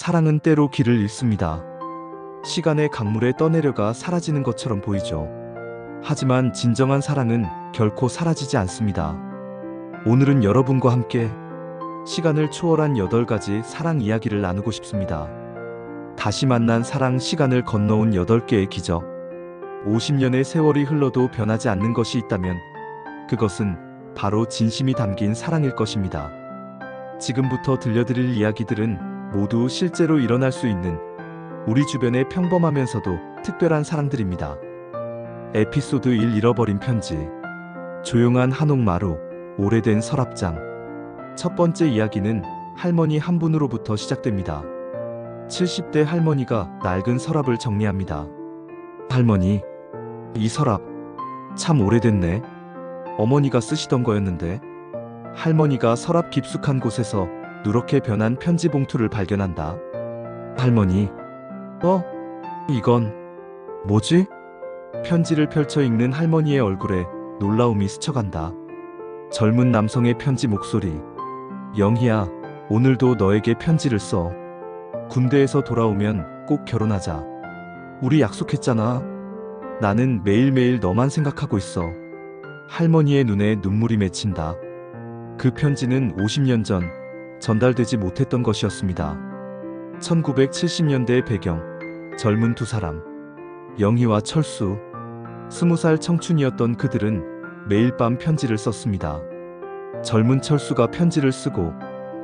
사랑은 때로 길을 잃습니다. 시간의 강물에 떠내려가 사라지는 것처럼 보이죠. 하지만 진정한 사랑은 결코 사라지지 않습니다. 오늘은 여러분과 함께 시간을 초월한 8가지 사랑 이야기를 나누고 싶습니다. 다시 만난 사랑, 시간을 건너온 8개의 기적. 50년의 세월이 흘러도 변하지 않는 것이 있다면 그것은 바로 진심이 담긴 사랑일 것입니다. 지금부터 들려드릴 이야기들은 모두 실제로 일어날 수 있는 우리 주변의 평범하면서도 특별한 사랑들입니다. 에피소드 1: 잃어버린 편지. 조용한 한옥마루, 오래된 서랍장. 첫 번째 이야기는 할머니 한 분으로부터 시작됩니다. 70대 할머니가 낡은 서랍을 정리합니다. 할머니, 이 서랍 참 오래됐네. 어머니가 쓰시던 거였는데. 할머니가 서랍 깊숙한 곳에서 누렇게 변한 편지 봉투를 발견한다. 할머니, 이건 뭐지? 편지를 펼쳐 읽는 할머니의 얼굴에 놀라움이 스쳐간다. 젊은 남성의 편지 목소리. 영희야, 오늘도 너에게 편지를 써. 군대에서 돌아오면 꼭 결혼하자. 우리 약속했잖아. 나는 매일매일 너만 생각하고 있어. 할머니의 눈에 눈물이 맺힌다. 그 편지는 50년 전 전달되지 못했던 것이었습니다. 1970년대의 배경. 젊은 두 사람. 영희와 철수. 20살 청춘이었던 그들은 매일 밤 편지를 썼습니다. 젊은 철수가 편지를 쓰고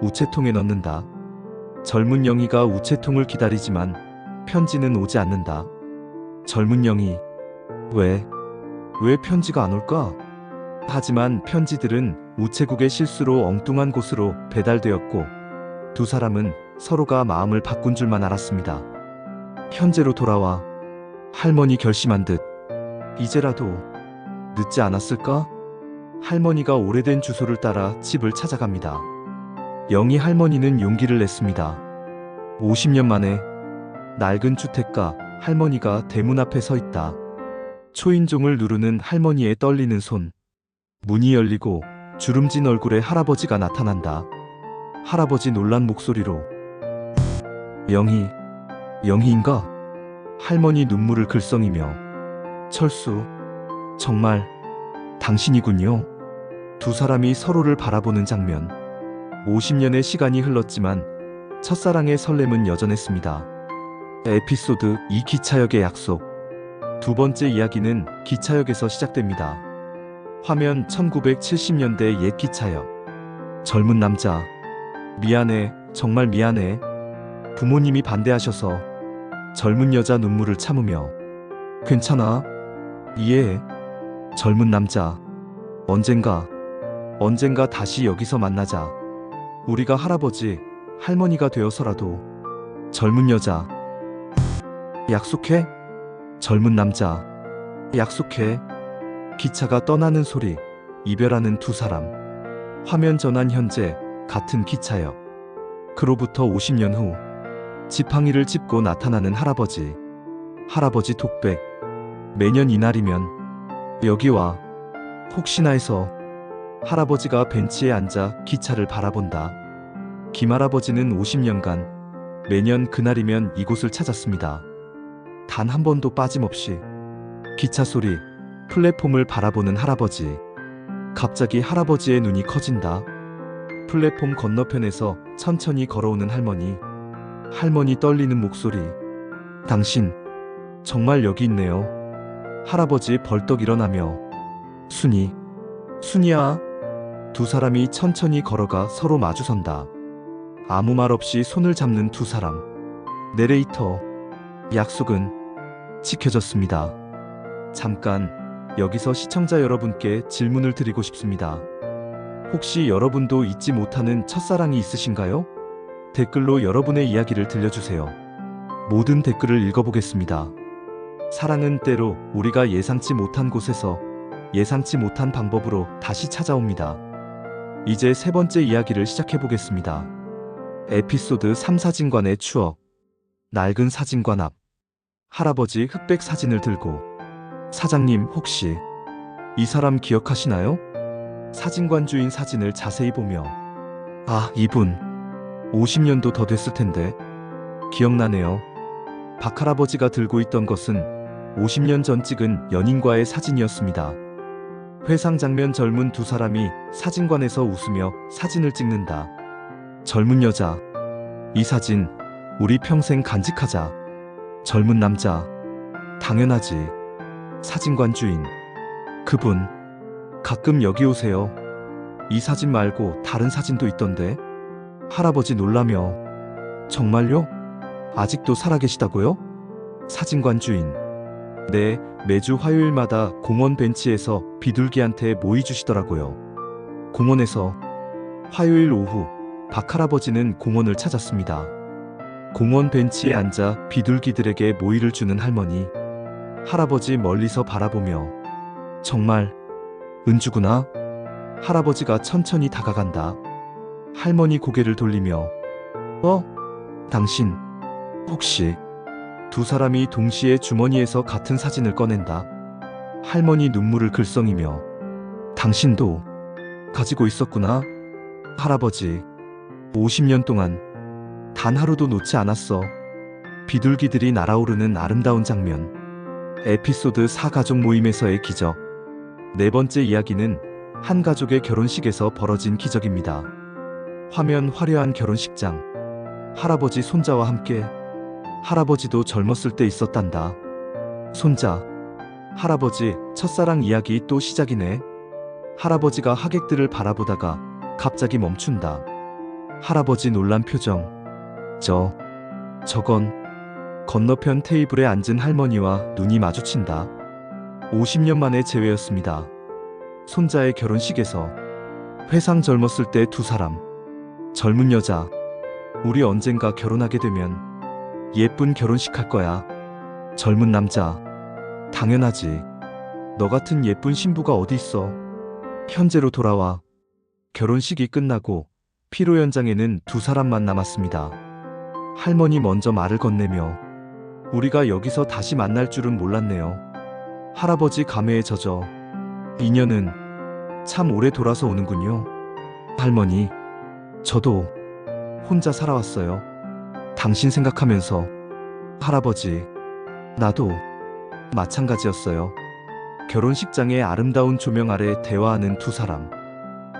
우체통에 넣는다. 젊은 영희가 우체통을 기다리지만 편지는 오지 않는다. 젊은 영희, 왜 편지가 안 올까? 하지만 편지들은 우체국의 실수로 엉뚱한 곳으로 배달되었고 두 사람은 서로가 마음을 바꾼 줄만 알았습니다. 현재로 돌아와. 할머니 결심한 듯. 이제라도 늦지 않았을까? 할머니가 오래된 주소를 따라 집을 찾아갑니다. 영희 할머니는 용기를 냈습니다. 50년 만에 낡은 주택가. 할머니가 대문 앞에 서 있다. 초인종을 누르는 할머니의 떨리는 손. 문이 열리고 주름진 얼굴의 할아버지가 나타난다. 할아버지 놀란 목소리로, 영희인가? 할머니 눈물을 글썽이며, 철수, 정말 당신이군요. 두 사람이 서로를 바라보는 장면. 50년의 시간이 흘렀지만 첫사랑의 설렘은 여전했습니다. 에피소드 2: 기차역의 약속. 두 번째 이야기는 기차역에서 시작됩니다. 화면 1970년대 옛 기차역. 젊은 남자. 미안해, 정말 미안해. 부모님이 반대하셔서. 젊은 여자 눈물을 참으며. 괜찮아. 이해해. 젊은 남자. 언젠가 다시 여기서 만나자. 우리가 할아버지, 할머니가 되어서라도. 젊은 여자. 약속해? 젊은 남자. 약속해. 기차가 떠나는 소리. 이별하는 두 사람. 화면 전환. 현재 같은 기차역. 그로부터 50년 후. 지팡이를 짚고 나타나는 할아버지. 할아버지 톡백. 매년 이날이면 여기 와. 혹시나 해서. 할아버지가 벤치에 앉아 기차를 바라본다. 김할아버지는 50년간 매년 그날이면 이곳을 찾았습니다. 단 한 번도 빠짐없이. 기차 소리. 플랫폼을 바라보는 할아버지. 갑자기 할아버지의 눈이 커진다. 플랫폼 건너편에서 천천히 걸어오는 할머니. 할머니 떨리는 목소리. 당신 정말 여기 있네요. 할아버지 벌떡 일어나며. 순이야. 두 사람이 천천히 걸어가 서로 마주선다. 아무 말 없이 손을 잡는 두 사람. 내레이터. 약속은 지켜졌습니다. 잠깐 여기서 시청자 여러분께 질문을 드리고 싶습니다. 혹시 여러분도 잊지 못하는 첫사랑이 있으신가요? 댓글로 여러분의 이야기를 들려주세요. 모든 댓글을 읽어보겠습니다. 사랑은 때로 우리가 예상치 못한 곳에서 예상치 못한 방법으로 다시 찾아옵니다. 이제 세 번째 이야기를 시작해보겠습니다. 에피소드 3: 사진관의 추억. 낡은 사진관 앞. 할아버지 흑백 사진을 들고. 사장님, 혹시 이 사람 기억하시나요? 사진관 주인 사진을 자세히 보며. 아, 이분 50년도 더 됐을 텐데. 기억나네요. 박할아버지가 들고 있던 것은 50년 전 찍은 연인과의 사진이었습니다. 회상 장면 젊은 두 사람이 사진관에서 웃으며 사진을 찍는다. 젊은 여자. 이 사진, 우리 평생 간직하자. 젊은 남자. 당연하지. 사진관 주인. 그분. 가끔 여기 오세요. 이 사진 말고 다른 사진도 있던데. 할아버지 놀라며. 정말요? 아직도 살아계시다고요? 사진관 주인. 네, 매주 화요일마다 공원 벤치에서 비둘기한테 모이 주시더라고요. 공원에서. 화요일 오후 박할아버지는 공원을 찾았습니다. 공원 벤치에 앉아 비둘기들에게 모이를 주는 할머니. 할아버지 멀리서 바라보며 정말 은주구나. 할아버지가 천천히 다가간다. 할머니 고개를 돌리며 당신 혹시. 두 사람이 동시에 주머니에서 같은 사진을 꺼낸다. 할머니 눈물을 글썽이며 당신도 가지고 있었구나. 할아버지 50년 동안 단 하루도 놓지 않았어. 비둘기들이 날아오르는 아름다운 장면. 에피소드 4 가족 모임에서의 기적. 네 번째 이야기는 한 가족의 결혼식에서 벌어진 기적입니다. 화면 화려한 결혼식장. 할아버지 손자와 함께. 할아버지도 젊었을 때 있었단다. 손자. 할아버지 첫사랑 이야기 또 시작이네. 할아버지가 하객들을 바라보다가 갑자기 멈춘다. 할아버지 놀란 표정. 저건 건너편 테이블에 앉은 할머니와 눈이 마주친다. 50년 만의 재회였습니다. 손자의 결혼식에서. 회상 젊었을 때 두 사람. 젊은 여자. 우리 언젠가 결혼하게 되면 예쁜 결혼식 할 거야. 젊은 남자. 당연하지. 너 같은 예쁜 신부가 어디 있어. 현재로 돌아와. 결혼식이 끝나고 피로 연장에는 두 사람만 남았습니다. 할머니 먼저 말을 건네며 우리가 여기서 다시 만날 줄은 몰랐네요. 할아버지 감회에 젖어 인연은 참 오래 돌아서 오는군요. 할머니, 저도 혼자 살아왔어요. 당신 생각하면서. 할아버지, 나도 마찬가지였어요. 결혼식장의 아름다운 조명 아래 대화하는 두 사람.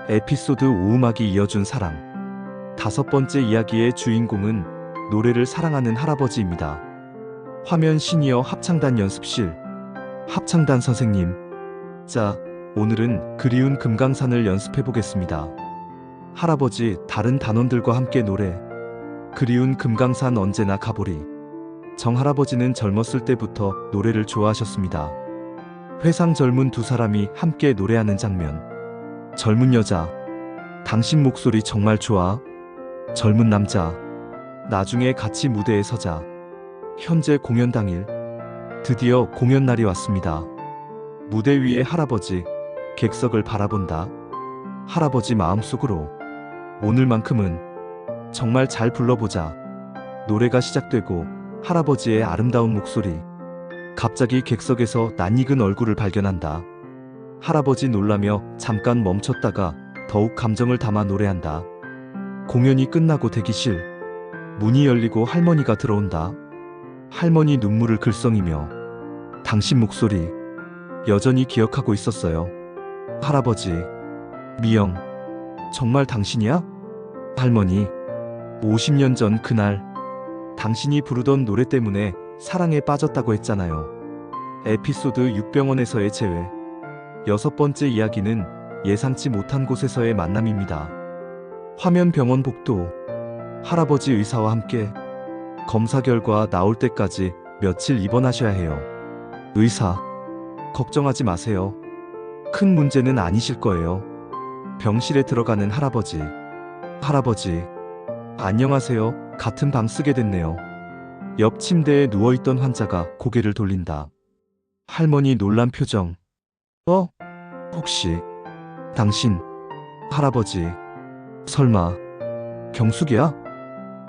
에피소드 5 음악이 이어준 사랑. 다섯 번째 이야기의 주인공은 노래를 사랑하는 할아버지입니다. 화면 시니어 합창단 연습실. 합창단 선생님. 자, 오늘은 그리운 금강산을 연습해 보겠습니다. 할아버지 다른 단원들과 함께 노래. 그리운 금강산 언제나 가보리. 정할아버지는 젊었을 때부터 노래를 좋아하셨습니다. 회상 젊은 두 사람이 함께 노래하는 장면. 젊은 여자. 당신 목소리 정말 좋아. 젊은 남자. 나중에 같이 무대에 서자. 현재 공연 당일. 드디어 공연 날이 왔습니다. 무대 위에 할아버지. 객석을 바라본다. 할아버지 마음속으로 오늘만큼은 정말 잘 불러보자. 노래가 시작되고 할아버지의 아름다운 목소리. 갑자기 객석에서 낯익은 얼굴을 발견한다. 할아버지 놀라며 잠깐 멈췄다가 더욱 감정을 담아 노래한다. 공연이 끝나고 대기실. 문이 열리고 할머니가 들어온다. 할머니 눈물을 글썽이며 당신 목소리 여전히 기억하고 있었어요. 할아버지, 미영, 정말 당신이야? 할머니, 50년 전 그날 당신이 부르던 노래 때문에 사랑에 빠졌다고 했잖아요. 에피소드 6병원에서의 재회. 여섯 번째 이야기는 예상치 못한 곳에서의 만남입니다. 화면 병원 복도. 할아버지 의사와 함께. 검사 결과 나올 때까지 며칠 입원하셔야 해요. 의사, 걱정하지 마세요. 큰 문제는 아니실 거예요. 병실에 들어가는 할아버지. 할아버지, 안녕하세요. 같은 방 쓰게 됐네요. 옆 침대에 누워있던 환자가 고개를 돌린다. 할머니 놀란 표정. 혹시 당신 할아버지 설마 경숙이야?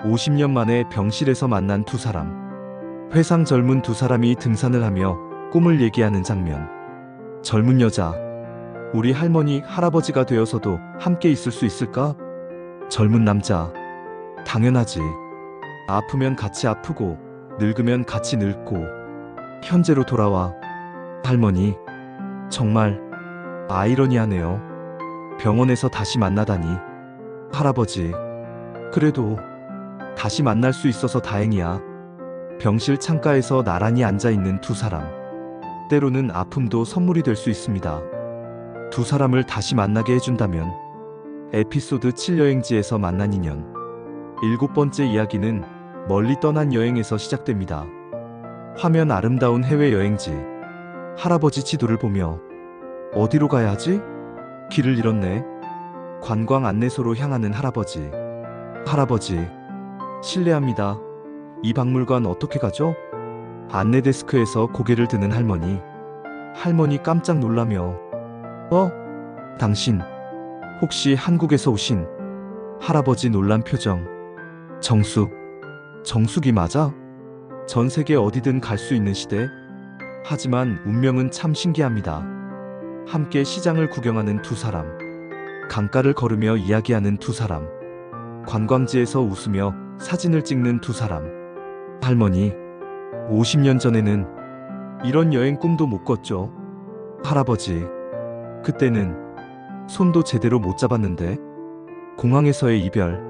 50년 만에 병실에서 만난 두 사람. 회상 젊은 두 사람이 등산을 하며 꿈을 얘기하는 장면. 젊은 여자. 우리 할머니 할아버지가 되어서도 함께 있을 수 있을까? 젊은 남자. 당연하지. 아프면 같이 아프고 늙으면 같이 늙고 현재로 돌아와. 할머니, 정말 아이러니하네요. 병원에서 다시 만나다니. 할아버지, 그래도 다시 만날 수 있어서 다행이야. 병실 창가에서 나란히 앉아있는 두 사람. 때로는 아픔도 선물이 될 수 있습니다. 두 사람을 다시 만나게 해준다면. 에피소드 7 여행지에서 만난 인연. 7번째 이야기는 멀리 떠난 여행에서 시작됩니다. 화면 아름다운 해외여행지. 할아버지 지도를 보며 어디로 가야 하지? 길을 잃었네. 관광 안내소로 향하는 할아버지. 할아버지, 실례합니다. 이 박물관 어떻게 가죠? 안내 데스크에서 고개를 드는 할머니. 할머니 깜짝 놀라며 당신 혹시 한국에서 오신? 할아버지 놀란 표정. 정숙이 맞아? 전 세계 어디든 갈 수 있는 시대? 하지만 운명은 참 신기합니다. 함께 시장을 구경하는 두 사람. 강가를 걸으며 이야기하는 두 사람. 관광지에서 웃으며 사진을 찍는 두 사람. 할머니, 50년 전에는 이런 여행 꿈도 못 꿨죠. 할아버지, 그때는 손도 제대로 못 잡았는데. 공항에서의 이별.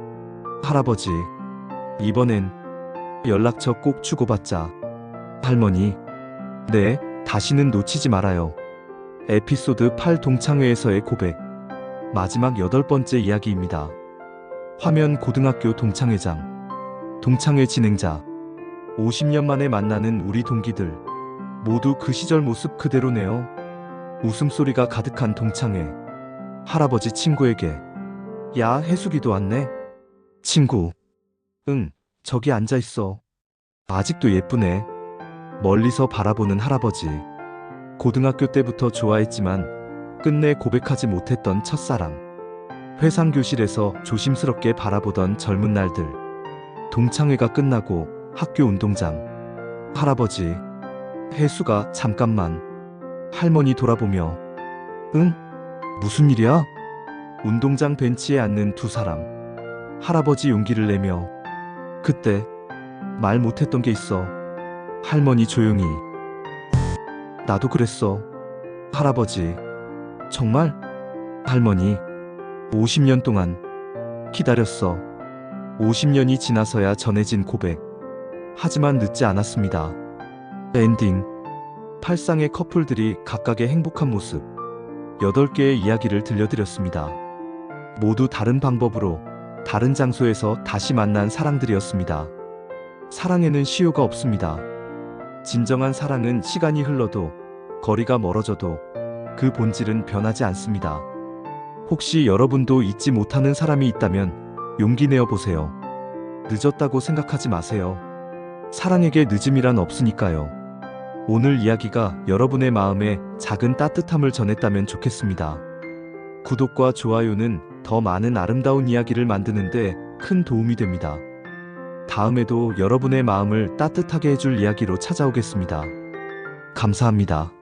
할아버지, 이번엔 연락처 꼭 주고받자. 할머니, 네, 다시는 놓치지 말아요. 에피소드 8 동창회에서의 고백. 마지막 8번째 이야기입니다. 화면 고등학교 동창회장. 동창회 진행자. 50년 만에 만나는 우리 동기들. 모두 그 시절 모습 그대로네요. 웃음소리가 가득한 동창회. 할아버지 친구에게, 야, 해숙이도 왔네. 친구, 응, 저기 앉아있어. 아직도 예쁘네. 멀리서 바라보는 할아버지. 고등학교 때부터 좋아했지만 끝내 고백하지 못했던 첫사랑. 회상 교실에서 조심스럽게 바라보던 젊은 날들. 동창회가 끝나고 학교 운동장. 할아버지, 혜수가 잠깐만. 할머니 돌아보며, 응? 무슨 일이야? 운동장 벤치에 앉는 두 사람. 할아버지 용기를 내며, 그때 말 못했던 게 있어. 할머니 조용히, 나도 그랬어. 할아버지, 정말? 할머니, 50년 동안 기다렸어. 50년이 지나서야 전해진 고백. 하지만 늦지 않았습니다. 엔딩. 8쌍의 커플들이 각각의 행복한 모습. 8개의 이야기를 들려드렸습니다. 모두 다른 방법으로 다른 장소에서 다시 만난 사랑들이었습니다. 사랑에는 시효가 없습니다. 진정한 사랑은 시간이 흘러도 거리가 멀어져도 그 본질은 변하지 않습니다. 혹시 여러분도 잊지 못하는 사람이 있다면 용기 내어 보세요. 늦었다고 생각하지 마세요. 사랑에게 늦음이란 없으니까요. 오늘 이야기가 여러분의 마음에 작은 따뜻함을 전했다면 좋겠습니다. 구독과 좋아요는 더 많은 아름다운 이야기를 만드는데 큰 도움이 됩니다. 다음에도 여러분의 마음을 따뜻하게 해줄 이야기로 찾아오겠습니다. 감사합니다.